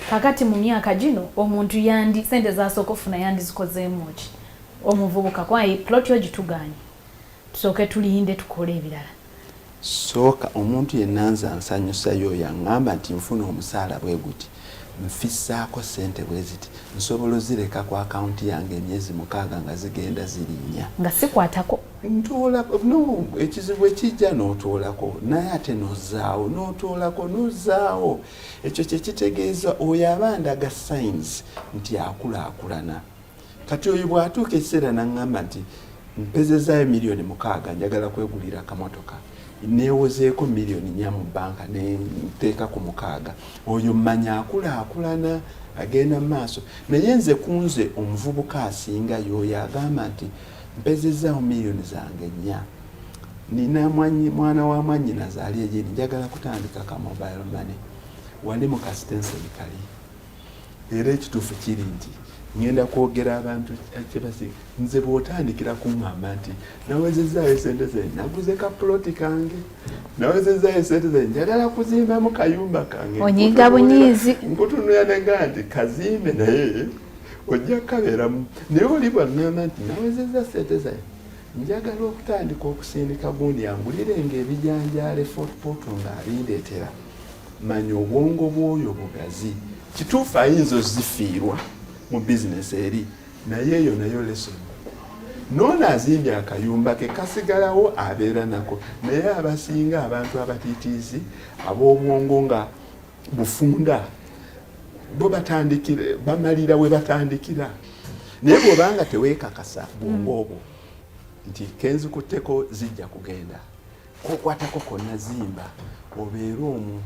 kakati mu myaka gino omuntu yandi sente zasooka ofuna yandi zikozeemu ki omuvubuka kwaye plot yo gituganye tusooke tulinde tukole ebirala sooka omuntu yenna nze ansanyusa y'oyo aŋŋamba nti nfuna omusaala bwe guti nfissaako sente bwe ziti nsobola ozireka ku akawunti yange emyezi 6 nga zigenda zirinnya nga sikwatako ntoolako no ekizibu ekijja n'otoolako naye ate n'otoolako n'ozaawo ekyo kye kitegeeza oyo abandaga signs nti akulaakulana kati oyo bw'atuuka ekiseera n'aŋŋamba nti mpezezaayo miliyoni 6 njagala kwegulira akamotoka neewozeeko miliyoni 4 mu banka neteeka ku 6 oyo mmanya akulaakulana agenda mu maaso naye nze kunze omuvubuka asinga y'oyo agamba nti mpezezaawo miliyoni zange 4 nina mwana wa mwannyinaze ali egyeni njagala kutandika ka mobile money wali mu kasitenseni kali era ekituufu kiri nti ngenda kwogera abantu kyebasi nze bw'otandikira kuŋŋamba nti nawezezaayo sente ze naguze ka ploti kange nawezezaayo sente ze njagala kuzimba mu kayumba kange onyiga bunyiizi nkutunula negaa nti kazimbe naye ojja kukabeeramu naye oli bw'aŋŋamba nti nawezezza sente ze njagala okutandika okusindika gundi yangulirenga ebijanjaale fotopoto ng'abindeetera manya obwongo bw'oyo bugazi kituufu ayinza ozifiirwa mu bizinesi eri naye eyo nayo lesson noono azimbye akayumba ke kasigalawo abeera nako naye abasinga abantu abatiitiizi ab'obwongo nga bufunda bo batandikira bamalira we batandikira naye bw'obanga teweekakasa bwongo obwo nti kenzikutteko zijja kugenda kokwatako konna zimba obeera omu